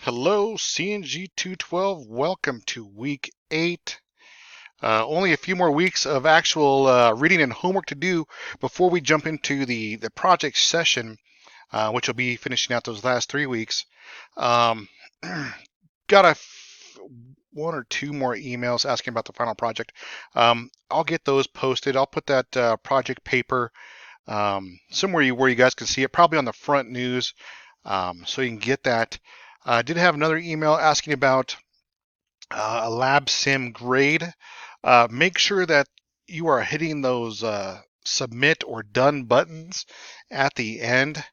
Hello, CNG 212. Welcome to week 8. Only a few more weeks of actual reading and homework to do before we jump into the project session, which will be finishing out those last 3 weeks. Um, got one or two more emails asking about the final project. I'll get those posted. I'll put that project paper somewhere where you guys can see it, probably on the front news, so you can get that. I did have another email asking about a lab sim grade. Make sure that you are hitting those submit or done buttons at the end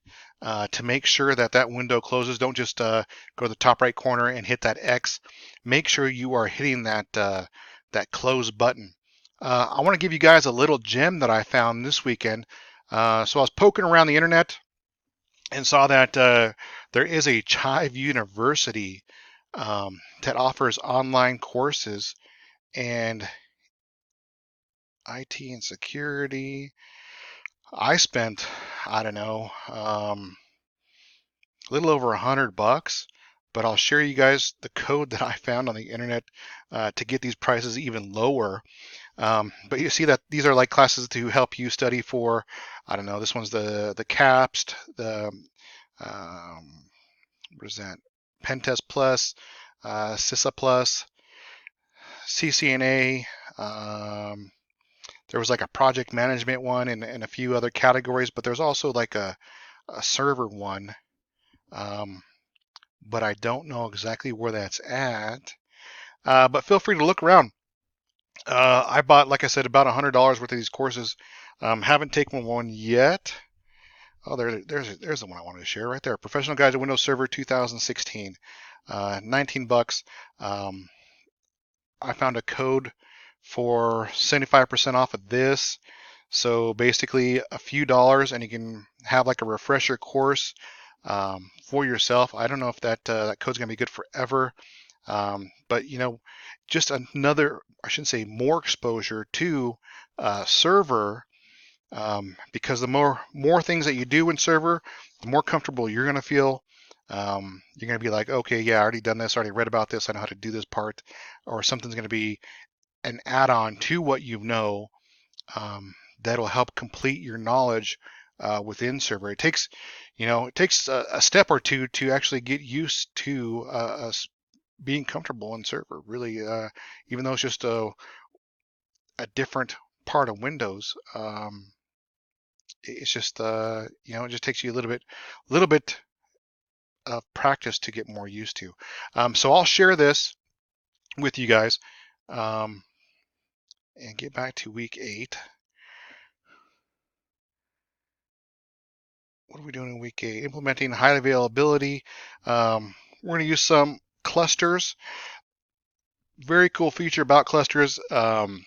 to make sure that that window closes. Don't just go to the top right corner and hit that X. Make sure you are hitting that close button. I want to give you guys a little gem that I found this weekend. So I was poking around the internet and saw that there is a Chive University that offers online courses and IT and security. I spent, I don't know, a little over $100, but I'll share you guys the code that I found on the internet to get these prices even lower. But you see that these are like classes to help you study for, I don't know, this one's the CAPST, the what is that? Pentest Plus, CISA Plus, CCNA. There was like a project management one and a few other categories, but there's also like a server one. Um, but I don't know exactly where that's at. But feel free to look around. I bought, like I said, about $100 worth of these courses. Haven't taken one yet. Oh, there's the one I wanted to share right there. Professional Guide to Windows Server 2016, 19 bucks. I found a code for 75% off of this. So basically a few dollars and you can have like a refresher course for yourself. I don't know if that code's gonna be good forever, but just another, I shouldn't say more exposure to server, because the more things that you do in server, the more comfortable you're gonna feel. You're gonna be like, okay, yeah, I already done this, I already read about this, I know how to do this part, or something's gonna be an add-on to what you know, that'll help complete your knowledge within server. It takes a step or two to actually get used to being comfortable in server. Really, even though it's just a different part of Windows, it's just it just takes you a little bit of practice to get more used to. So I'll share this with you guys and get back to week 8. What are we doing in week 8? Implementing high availability. We're going to use some clusters. Very cool feature about clusters. I'm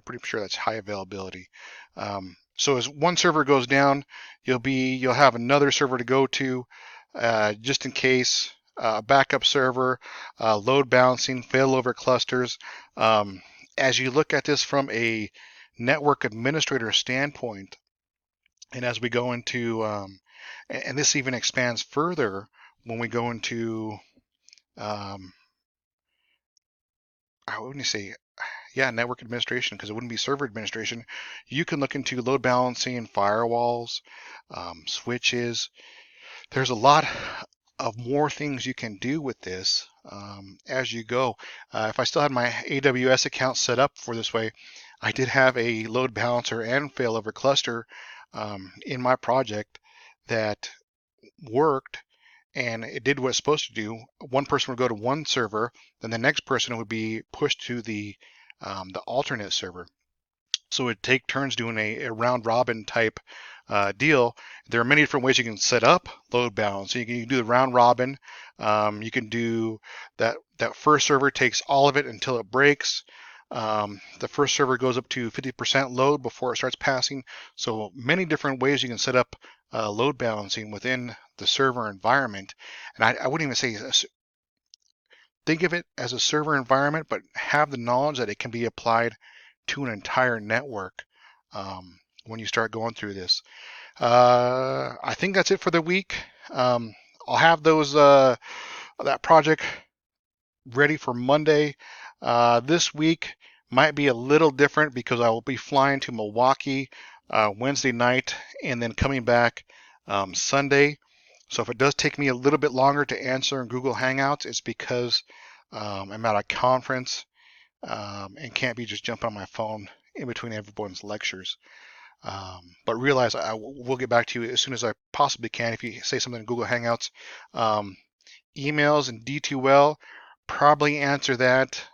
pretty sure that's high availability. So as one server goes down, you'll have another server to go to, just in case. Backup server, load balancing, failover clusters. As you look at this from a network administrator standpoint, and as we go into, and this even expands further when we go into, I wouldn't say, yeah, network administration, because it wouldn't be server administration. You can look into load balancing, firewalls, switches. There's a lot of more things you can do with this as you go. If I still had my AWS account set up for this way, I did have a load balancer and failover cluster in my project that worked, and it did what it's supposed to do. One person would go to one server, then the next person would be pushed to the alternate server. So it would take turns doing a round robin type deal. There are many different ways you can set up load balance. You can do the round robin. You can do that first server takes all of it until it breaks. The first server goes up to 50% load before it starts passing. So many different ways you can set up load balancing within the server environment. And I wouldn't even say think of it as a server environment, but have the knowledge that it can be applied to an entire network when you start going through this. I think that's it for the week. I'll have those that project ready for Monday. This week might be a little different because I will be flying to Milwaukee Wednesday night and then coming back Sunday. So if it does take me a little bit longer to answer in Google Hangouts, it's because I'm at a conference and can't be just jumping on my phone in between everyone's lectures. But realize I will get back to you as soon as I possibly can. If you say something in Google Hangouts, um, emails and D2L, probably answer that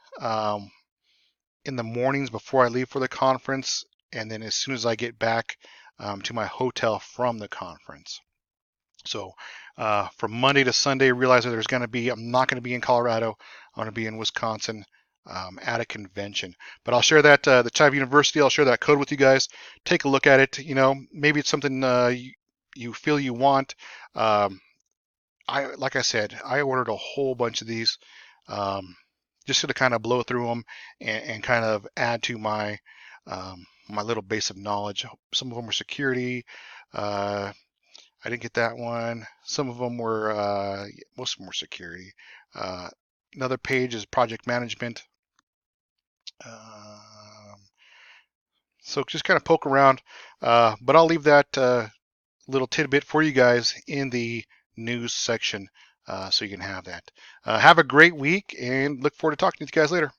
in the mornings before I leave for the conference, and then as soon as I get back to my hotel from the conference. So from Monday to Sunday, realize that I'm not going to be in Colorado. I'm going to be in Wisconsin at a convention. But I'll share that, the Chive University, I'll share that code with you guys. Take a look at it. Maybe it's something you feel you want. Um, like I said, I ordered a whole bunch of these just to kind of blow through them and kind of add to my little base of knowledge. Some of them were security. I didn't get that one. Some of them were, most of them were security. Uh, Another page is project management. So just kind of poke around, but I'll leave that little tidbit for you guys in the news section so you can have that. Have a great week and look forward to talking to you guys later.